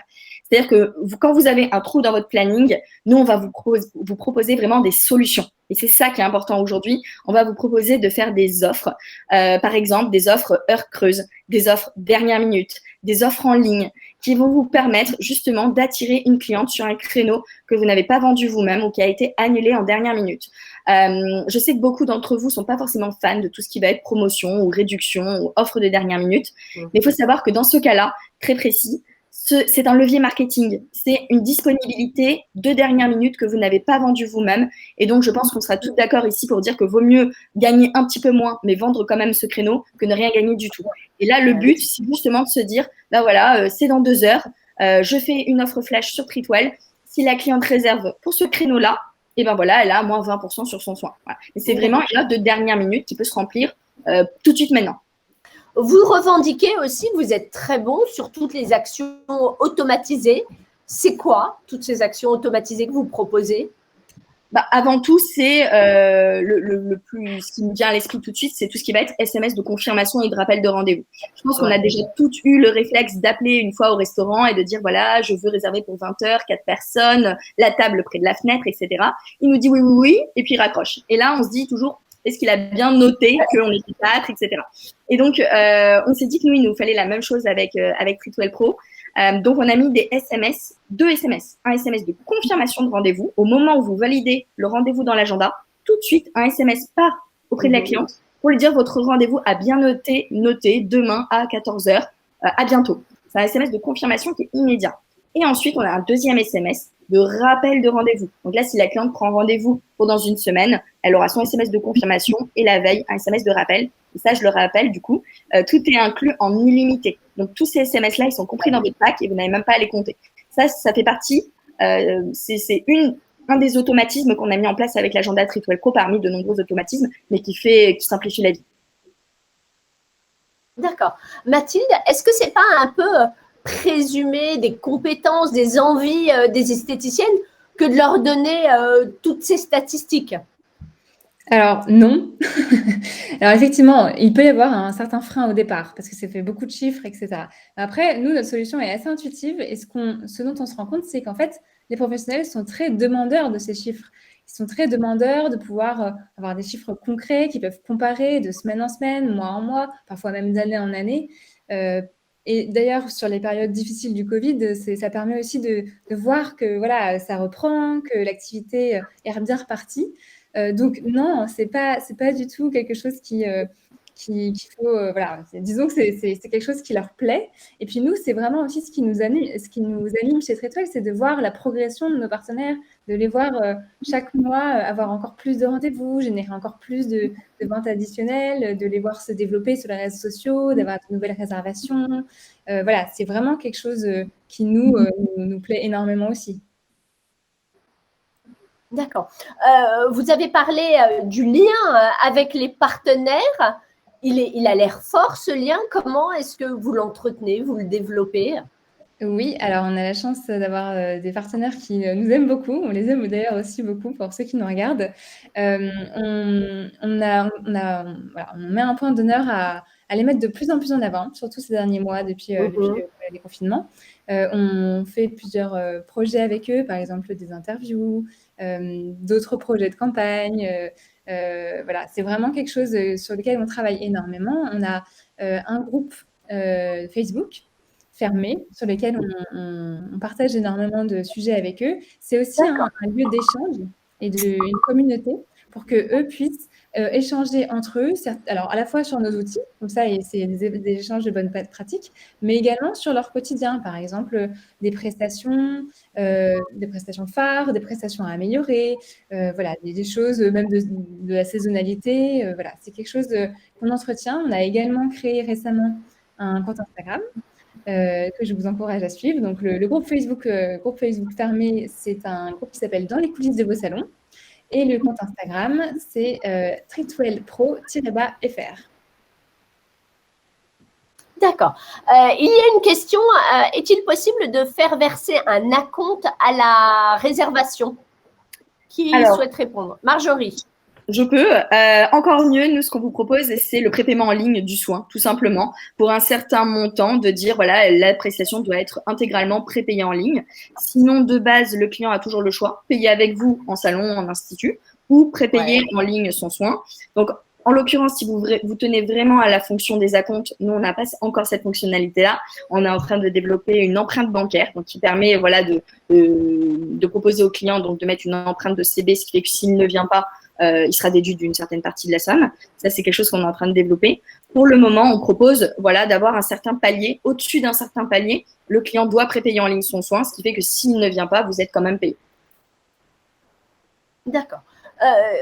C'est-à-dire que quand vous avez un trou dans votre planning, nous, on va vous proposer vraiment des solutions. Et c'est ça qui est important aujourd'hui. On va vous proposer de faire des offres, par exemple des offres heures creuses, des offres dernière minute, des offres en ligne qui vont vous permettre justement d'attirer une cliente sur un créneau que vous n'avez pas vendu vous-même ou qui a été annulé en dernière minute. Je sais que beaucoup d'entre vous ne sont pas forcément fans de tout ce qui va être promotion ou réduction ou offre de dernière minute. Mais il faut savoir que dans ce cas-là, très précis, c'est un levier marketing. C'est une disponibilité de dernière minute que vous n'avez pas vendue vous-même. Et donc, je pense qu'on sera tous d'accord ici pour dire que vaut mieux gagner un petit peu moins, mais vendre quand même ce créneau que ne rien gagner du tout. Et là, le but, c'est justement de se dire, voilà, c'est dans 2 heures, je fais une offre flash sur Treatwell. Si la cliente réserve pour ce créneau-là, et ben voilà, elle a moins 20% sur son soin. Voilà. Et c'est vraiment une offre de dernière minute qui peut se remplir tout de suite maintenant. Vous revendiquez aussi, vous êtes très bon sur toutes les actions automatisées. C'est quoi toutes ces actions automatisées que vous proposez? Avant tout, c'est ce qui me vient à l'esprit tout de suite, c'est tout ce qui va être SMS de confirmation et de rappel de rendez-vous. Je pense qu'on a déjà toutes eu le réflexe d'appeler une fois au restaurant et de dire, voilà, je veux réserver pour 20 heures, 4 personnes, la table près de la fenêtre, etc. Il nous dit oui, et puis il raccroche. Et là, on se dit toujours, est-ce qu'il a bien noté qu'on était 4, etc. Et donc, on s'est dit que nous, il nous fallait la même chose avec Treatwell Pro. Donc, on a mis des SMS, 2 SMS. Un SMS de confirmation de rendez-vous. Au moment où vous validez le rendez-vous dans l'agenda, tout de suite, un SMS part auprès de la cliente pour lui dire votre rendez-vous a bien noté demain à 14 heures. À bientôt. C'est un SMS de confirmation qui est immédiat. Et ensuite, on a un deuxième SMS de rappel de rendez-vous. Donc là, si la cliente prend rendez-vous pour dans une semaine, elle aura son SMS de confirmation et la veille, un SMS de rappel. Et ça, je le rappelle, du coup, tout est inclus en illimité. Donc, tous ces SMS-là, ils sont compris dans votre pack et vous n'avez même pas à les compter. Ça fait partie, c'est un des automatismes qu'on a mis en place avec l'agenda Treatwell Pro parmi de nombreux automatismes, mais qui simplifie la vie. D'accord. Mathilde, est-ce que c'est pas un peu présumer des compétences, des envies des esthéticiennes que de leur donner toutes ces statistiques? Alors non. Alors effectivement, il peut y avoir un certain frein au départ parce que ça fait beaucoup de chiffres, et cetera. Après, nous, notre solution est assez intuitive et ce dont on se rend compte, c'est qu'en fait, les professionnels sont très demandeurs de ces chiffres. Ils sont très demandeurs de pouvoir avoir des chiffres concrets qu'ils peuvent comparer de semaine en semaine, mois en mois, parfois même d'année en année. Et d'ailleurs, sur les périodes difficiles du Covid, ça permet aussi de voir que voilà, ça reprend, que l'activité est bien repartie. Donc non, c'est pas du tout quelque chose qu'il faut, voilà, disons que c'est quelque chose qui leur plaît. Et puis nous, c'est vraiment aussi ce qui nous anime chez Trétoile, c'est de voir la progression de nos partenaires, de les voir chaque mois avoir encore plus de rendez-vous, générer encore plus de ventes additionnelles, de les voir se développer sur les réseaux sociaux, d'avoir de nouvelles réservations. Voilà, c'est vraiment quelque chose qui nous plaît énormément aussi. D'accord. Vous avez parlé du lien avec les partenaires. Il a l'air fort, ce lien. Comment est-ce que vous l'entretenez, vous le développez? Oui, alors on a la chance d'avoir des partenaires qui nous aiment beaucoup. On les aime d'ailleurs aussi beaucoup pour ceux qui nous regardent. Voilà, on met un point d'honneur à les mettre de plus en plus en avant, surtout ces derniers mois depuis les confinements. On fait plusieurs projets avec eux, par exemple des interviews, d'autres projets de campagne. Voilà, c'est vraiment quelque chose sur lequel on travaille énormément. On a un groupe Facebook fermé sur lequel on partage énormément de sujets avec eux. C'est aussi un lieu d'échange et une communauté pour qu'eux puissent échanger entre eux, alors à la fois sur nos outils, comme ça, c'est des échanges de bonnes pratiques, mais également sur leur quotidien, par exemple des prestations phares, des prestations à améliorer, voilà, des choses même de la saisonnalité. Voilà, c'est quelque chose qu'on entretient. On a également créé récemment un compte Instagram que je vous encourage à suivre. Donc, le groupe Facebook fermé, c'est un groupe qui s'appelle Dans les coulisses de vos salons. Et le compte Instagram, c'est treatwellpro-fr. D'accord. Il y a une question. Est-il possible de faire verser un acompte à la réservation? Qui souhaite répondre? Marjorie. Je peux. Encore mieux, nous, ce qu'on vous propose, c'est le prépaiement en ligne du soin, tout simplement, pour un certain montant, de dire, voilà, la prestation doit être intégralement prépayée en ligne. Sinon, de base, le client a toujours le choix, payer avec vous en salon, en institut, ou prépayer en ligne son soin. Donc, en l'occurrence, si vous tenez vraiment à la fonction des acomptes, nous, on n'a pas encore cette fonctionnalité-là. On est en train de développer une empreinte bancaire, donc qui permet, voilà, de proposer au client, donc de mettre une empreinte de CB, ce qui fait que s'il ne vient pas, il sera déduit d'une certaine partie de la somme. Ça, c'est quelque chose qu'on est en train de développer. Pour le moment, on propose, voilà, d'avoir un certain palier. Au-dessus d'un certain palier, le client doit prépayer en ligne son soin, ce qui fait que s'il ne vient pas, vous êtes quand même payé. D'accord.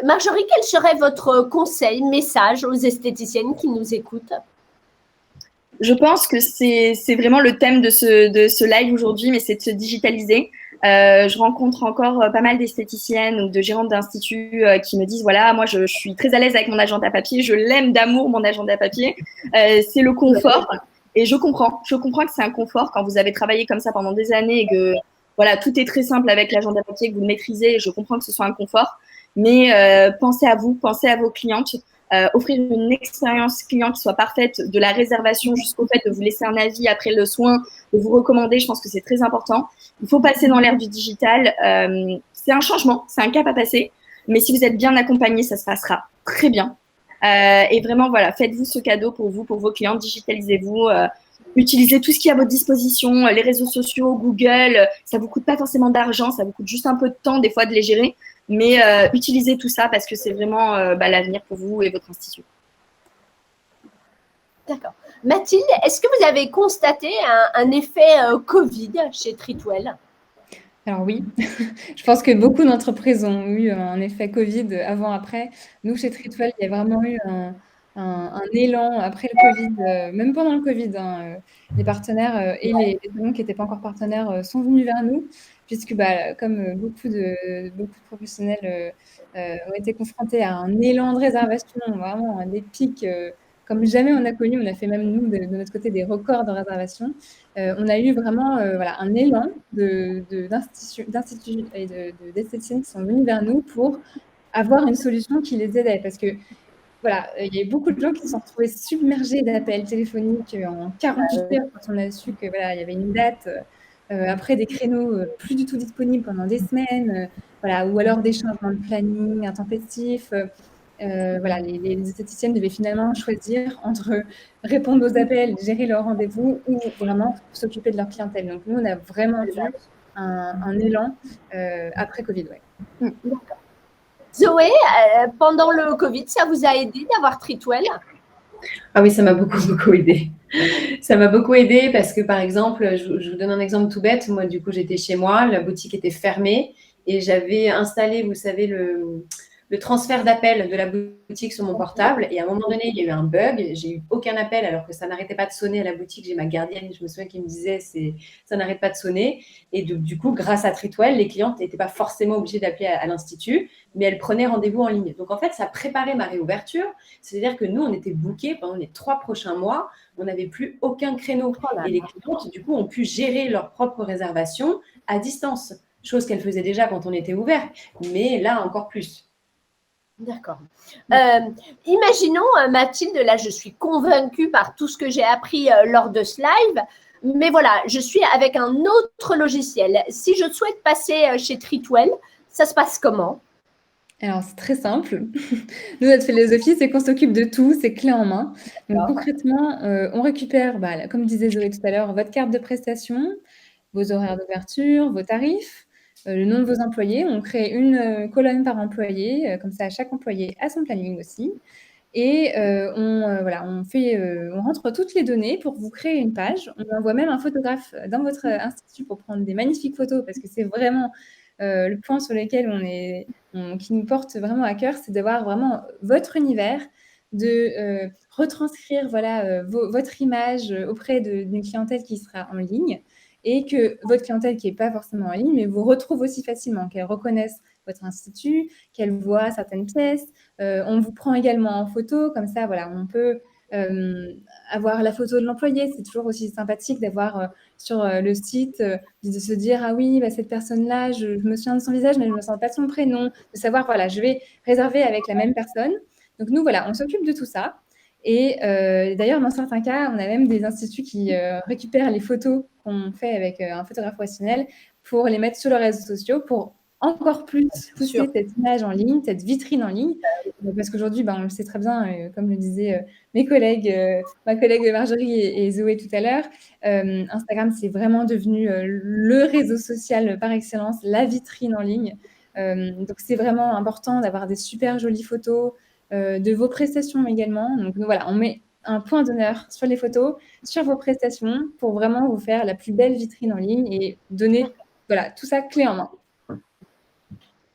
Marjorie, quel serait votre conseil, message aux esthéticiennes qui nous écoutent? Je pense que c'est vraiment le thème de ce live aujourd'hui, mais c'est de se digitaliser. Je rencontre encore pas mal d'esthéticiennes ou de gérantes d'instituts qui me disent, voilà, moi je suis très à l'aise avec mon agenda papier, je l'aime d'amour mon agenda papier, c'est le confort. Et je comprends que c'est un confort quand vous avez travaillé comme ça pendant des années et que voilà, tout est très simple avec l'agenda papier, que vous le maîtrisez, je comprends que ce soit un confort, mais pensez à vous, pensez à vos clientes. Offrir une expérience client qui soit parfaite, de la réservation jusqu'au fait de vous laisser un avis après le soin, de vous recommander, je pense que c'est très important. Il faut passer dans l'ère du digital. C'est un changement, c'est un cap à passer, mais si vous êtes bien accompagné, ça se passera très bien. Et vraiment, voilà, faites-vous ce cadeau pour vous, pour vos clients, digitalisez-vous. Utilisez tout ce qui est à votre disposition, les réseaux sociaux, Google, ça vous coûte pas forcément d'argent, ça vous coûte juste un peu de temps des fois de les gérer, mais utilisez tout ça parce que c'est vraiment l'avenir pour vous et votre institut. D'accord. Mathilde, est-ce que vous avez constaté un effet Covid chez Treatwell? Alors oui, je pense que beaucoup d'entreprises ont eu un effet Covid avant-après. Nous, chez Treatwell, il y a vraiment eu un élan après le Covid, même pendant le Covid. Les partenaires et les salons qui n'étaient pas encore partenaires sont venus vers nous, puisque comme beaucoup de professionnels ont été confrontés à un élan de réservation, vraiment des pics comme jamais on a connu. On a fait même, nous, de notre côté, des records de réservation. On a eu vraiment un élan d'instituts et d'esthéticiennes qui sont venus vers nous pour avoir une solution qui les aidait. Parce que, voilà, il y a eu beaucoup de gens qui se sont retrouvés submergés d'appels téléphoniques en 48 heures quand on a su que voilà, il y avait une date. Après, des créneaux plus du tout disponibles pendant des semaines, voilà, ou alors des changements de planning intempestifs. Voilà, les esthéticiennes devaient finalement choisir entre répondre aux appels, gérer leurs rendez-vous ou vraiment s'occuper de leur clientèle. Donc, nous, on a vraiment vu un élan après Covid. Ouais. Zoé, pendant le Covid, ça vous a aidé d'avoir Treatwell? Ah oui, ça m'a beaucoup, beaucoup aidé. Ça m'a beaucoup aidé parce que, par exemple, je vous donne un exemple tout bête. Moi, du coup, j'étais chez moi, la boutique était fermée et j'avais installé, vous savez, le transfert d'appel de la boutique sur mon portable. Et à un moment donné, il y a eu un bug. J'ai eu aucun appel alors que ça n'arrêtait pas de sonner à la boutique. J'ai ma gardienne, je me souviens, qui me disait ça n'arrête pas de sonner. Et du coup, grâce à Treatwell, les clientes n'étaient pas forcément obligées d'appeler à l'Institut, mais elles prenaient rendez-vous en ligne. Donc, en fait, ça préparait ma réouverture. C'est-à-dire que nous, on était bookés pendant les 3 prochains mois. On n'avait plus aucun créneau. Et les clientes, du coup, ont pu gérer leurs propres réservations à distance, chose qu'elles faisaient déjà quand on était ouvert, mais là encore plus. D'accord. Imaginons, Mathilde, là, je suis convaincue par tout ce que j'ai appris lors de ce live, mais voilà, je suis avec un autre logiciel. Si je souhaite passer chez Treatwell, ça se passe comment? Alors, c'est très simple. Nous, notre philosophie, c'est qu'on s'occupe de tout, c'est clé en main. Donc, concrètement, on récupère, comme disait Zoé tout à l'heure, votre carte de prestation, vos horaires d'ouverture, vos tarifs, le nom de vos employés. On crée une colonne par employé, comme ça, chaque employé a son planning aussi. Et on rentre toutes les données pour vous créer une page. On envoie même un photographe dans votre institut pour prendre des magnifiques photos, parce que c'est vraiment le point sur lequel qui nous porte vraiment à cœur, c'est d'avoir vraiment votre univers, de retranscrire votre image auprès d'une clientèle qui sera en ligne, et que votre clientèle qui n'est pas forcément en ligne, mais vous retrouve aussi facilement, qu'elle reconnaisse votre institut, qu'elle voit certaines pièces. On vous prend également en photo, comme ça, voilà, on peut avoir la photo de l'employé. C'est toujours aussi sympathique d'avoir sur le site, de se dire, ah oui, cette personne-là, je me souviens de son visage, mais je ne me sens pas de son prénom. De savoir, voilà, je vais réserver avec la même personne. Donc nous, voilà, on s'occupe de tout ça. Et d'ailleurs, dans certains cas, on a même des instituts qui récupèrent les photos qu'on fait avec un photographe professionnel pour les mettre sur les réseaux sociaux pour encore plus pousser cette image en ligne, cette vitrine en ligne. Parce qu'aujourd'hui, on le sait très bien, comme le disaient ma collègue Marjorie et Zoé tout à l'heure, Instagram, c'est vraiment devenu le réseau social par excellence, la vitrine en ligne. Donc, c'est vraiment important d'avoir des super jolies photos, de vos prestations également. Donc, voilà, on met un point d'honneur sur les photos, sur vos prestations, pour vraiment vous faire la plus belle vitrine en ligne et donner tout ça clé en main.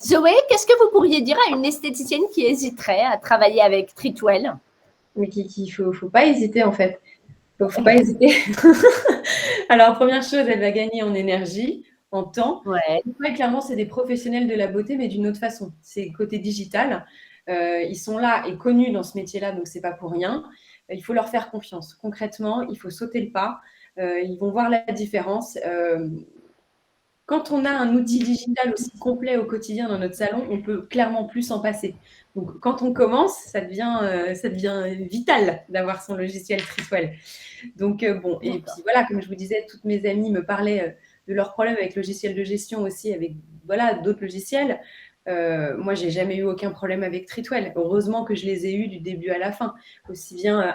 Zoé, qu'est-ce que vous pourriez dire à une esthéticienne qui hésiterait à travailler avec Treatwell? Mais qu'il ne faut pas hésiter, en fait. Il ne faut pas hésiter. Alors, première chose, elle va gagner en énergie, en temps. Ouais. Clairement, c'est des professionnels de la beauté, mais d'une autre façon. C'est côté digital. Ils sont là et connus dans ce métier-là, donc ce n'est pas pour rien. Il faut leur faire confiance. Concrètement, il faut sauter le pas. Ils vont voir la différence. Quand on a un outil digital aussi complet au quotidien dans notre salon, on peut clairement plus s'en passer. Donc, quand on commence, ça devient vital d'avoir son logiciel Treatwell. Donc, bon, et puis voilà, comme je vous disais, toutes mes amies me parlaient de leurs problèmes avec le logiciel de gestion aussi, avec d'autres logiciels. Moi, j'ai jamais eu aucun problème avec Treatwell. Heureusement que je les ai eus du début à la fin, aussi bien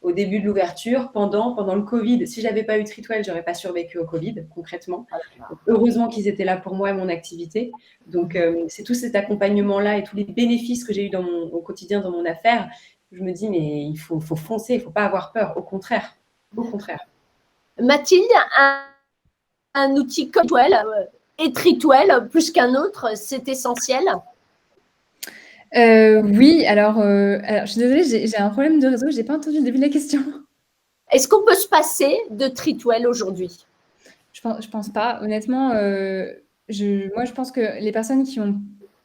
au début de l'ouverture, pendant le Covid. Si j'avais pas eu Treatwell, j'aurais pas survécu au Covid, concrètement. Donc, heureusement qu'ils étaient là pour moi et mon activité. Donc, c'est tout cet accompagnement-là et tous les bénéfices que j'ai eu au quotidien dans mon affaire. Je me dis, mais il faut foncer, il faut pas avoir peur. Au contraire. Mathilde, un outil comme Treatwell et Treatwell, plus qu'un autre, c'est essentiel? Oui, alors, je suis désolée, j'ai un problème de réseau, je n'ai pas entendu le début de la question. Est-ce qu'on peut se passer de Treatwell aujourd'hui? Je pense pas. Honnêtement, moi, je pense que les personnes qui ont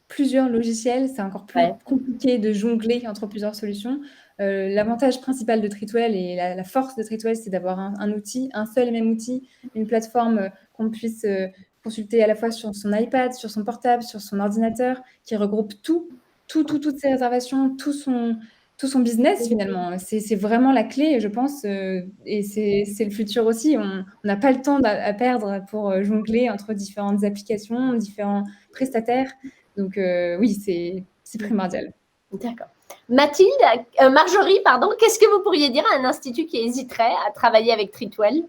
plusieurs logiciels, c'est encore plus compliqué de jongler entre plusieurs solutions. L'avantage principal de Treatwell et la force de Treatwell, c'est d'avoir un outil, un seul et même outil, une plateforme qu'on puisse consulter à la fois sur son iPad, sur son portable, sur son ordinateur, qui regroupe toutes ses réservations, tout son business finalement. C'est vraiment la clé, je pense, et c'est le futur aussi. On n'a pas le temps à perdre pour jongler entre différentes applications, différents prestataires. Donc oui, c'est primordial. D'accord. Marjorie, pardon, qu'est-ce que vous pourriez dire à un institut qui hésiterait à travailler avec Treatwell?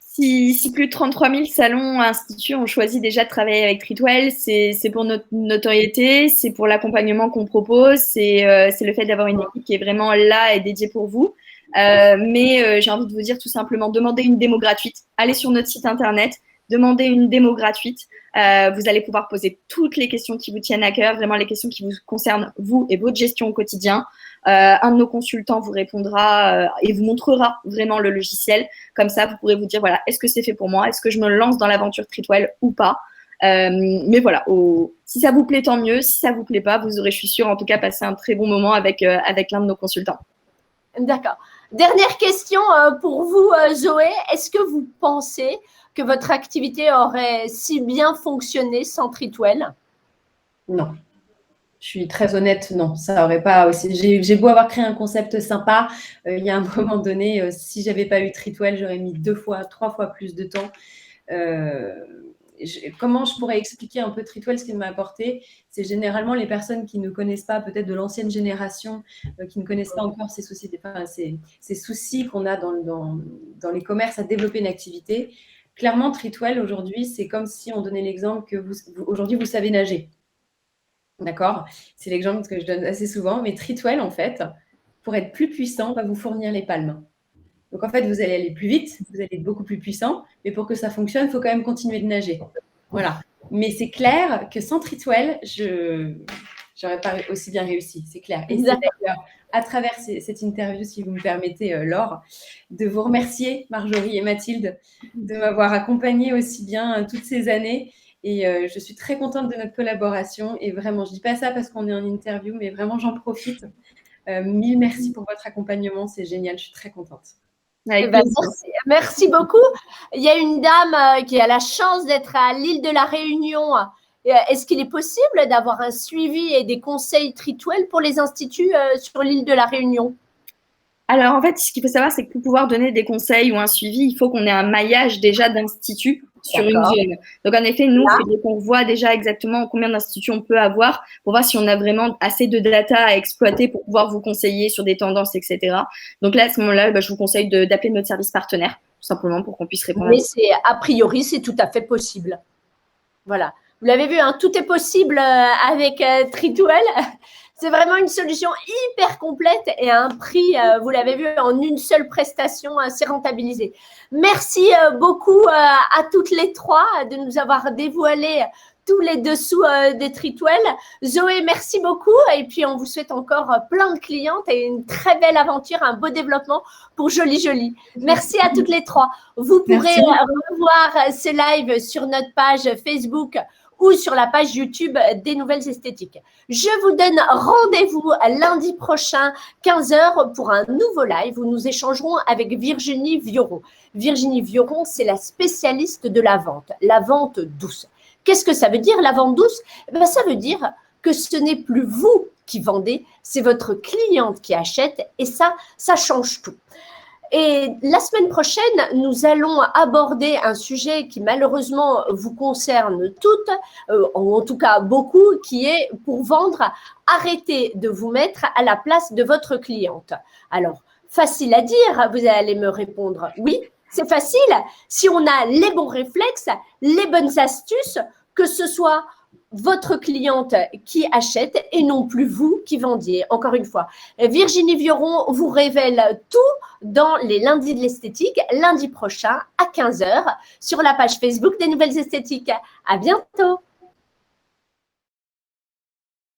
Si plus de 33 000 salons instituts ont choisi déjà de travailler avec Treatwell, c'est pour notre notoriété, c'est pour l'accompagnement qu'on propose, c'est le fait d'avoir une équipe qui est vraiment là et dédiée pour vous. Mais j'ai envie de vous dire tout simplement, demandez une démo gratuite. Allez sur notre site internet, demandez une démo gratuite. Vous allez pouvoir poser toutes les questions qui vous tiennent à cœur, vraiment les questions qui vous concernent, vous et votre gestion au quotidien. Un de nos consultants vous répondra et vous montrera vraiment le logiciel. Comme ça, vous pourrez vous dire, voilà, est-ce que c'est fait pour moi? Est-ce que je me lance dans l'aventure Treatwell ou pas? Mais voilà, si ça vous plaît, tant mieux. Si ça vous plaît pas, vous aurez, je suis sûre, en tout cas, passé un très bon moment avec l'un de nos consultants. D'accord. Dernière question pour vous, Zoé. Est-ce que vous pensez que votre activité aurait si bien fonctionné sans Treatwell? Non. Je suis très honnête, non, ça aurait pas aussi. J'ai beau avoir créé un concept sympa, il y a un moment donné, si j'avais pas eu Treatwell, j'aurais mis 2 fois, 3 fois plus de temps. Comment je pourrais expliquer un peu Treatwell, ce qu'il m'a apporté? C'est généralement les personnes qui ne connaissent pas, peut-être de l'ancienne génération, qui ne connaissent pas encore ces soucis qu'on a dans les commerces à développer une activité. Clairement, Treatwell, aujourd'hui, c'est comme si on donnait l'exemple que aujourd'hui, vous savez nager. D'accord? C'est l'exemple que je donne assez souvent. Mais Treatwell, en fait, pour être plus puissant, va vous fournir les palmes. Donc, en fait, vous allez aller plus vite, vous allez être beaucoup plus puissant. Mais pour que ça fonctionne, il faut quand même continuer de nager. Voilà. Mais c'est clair que sans Treatwell, je n'aurais pas aussi bien réussi. C'est clair. Et c'est d'ailleurs, à travers cette interview, si vous me permettez, Laure, de vous remercier, Marjorie et Mathilde, de m'avoir accompagnée aussi bien toutes ces années. Et je suis très contente de notre collaboration. Et vraiment, je ne dis pas ça parce qu'on est en interview, mais vraiment, j'en profite. Mille merci pour votre accompagnement. C'est génial. Je suis très contente. Merci beaucoup. Il y a une dame qui a la chance d'être à l'île de la Réunion. Est-ce qu'il est possible d'avoir un suivi et des conseils Treatwell pour les instituts sur l'île de la Réunion? Alors, en fait, ce qu'il faut savoir, c'est que pour pouvoir donner des conseils ou un suivi, il faut qu'on ait un maillage déjà d'instituts sur une zone. Donc, en effet, nous, il faudrait qu'on voit déjà exactement combien d'instituts on peut avoir pour voir si on a vraiment assez de data à exploiter pour pouvoir vous conseiller sur des tendances, etc. Donc là, à ce moment-là, je vous conseille d'appeler notre service partenaire, tout simplement, pour qu'on puisse répondre. Mais a priori, c'est tout à fait possible. Voilà. Vous l'avez vu, hein, tout est possible avec Treatwell. C'est vraiment une solution hyper complète et à un prix, vous l'avez vu, en une seule prestation, c'est rentabilisé. Merci beaucoup à toutes les trois de nous avoir dévoilé tous les dessous des Treatwell. Zoé, merci beaucoup. Et puis, on vous souhaite encore plein de clientes et une très belle aventure, un beau développement pour Joli. Merci à toutes les trois. Vous pourrez revoir ce live sur notre page Facebook ou sur la page YouTube des Nouvelles Esthétiques. Je vous donne rendez-vous lundi prochain, 15h, pour un nouveau live où nous échangerons avec Virginie Vioron. Virginie Vioron, c'est la spécialiste de la vente douce. Qu'est-ce que ça veut dire, la vente douce? Ça veut dire que ce n'est plus vous qui vendez, c'est votre cliente qui achète et ça change tout. Et la semaine prochaine, nous allons aborder un sujet qui malheureusement vous concerne toutes, en tout cas beaucoup, qui est pour vendre, arrêtez de vous mettre à la place de votre cliente. Alors, facile à dire, vous allez me répondre, oui, c'est facile. Si on a les bons réflexes, les bonnes astuces, que ce soit votre cliente qui achète et non plus vous qui vendiez. Encore une fois, Virginie Vioron vous révèle tout dans les lundis de l'esthétique, lundi prochain à 15h sur la page Facebook des Nouvelles Esthétiques. À bientôt.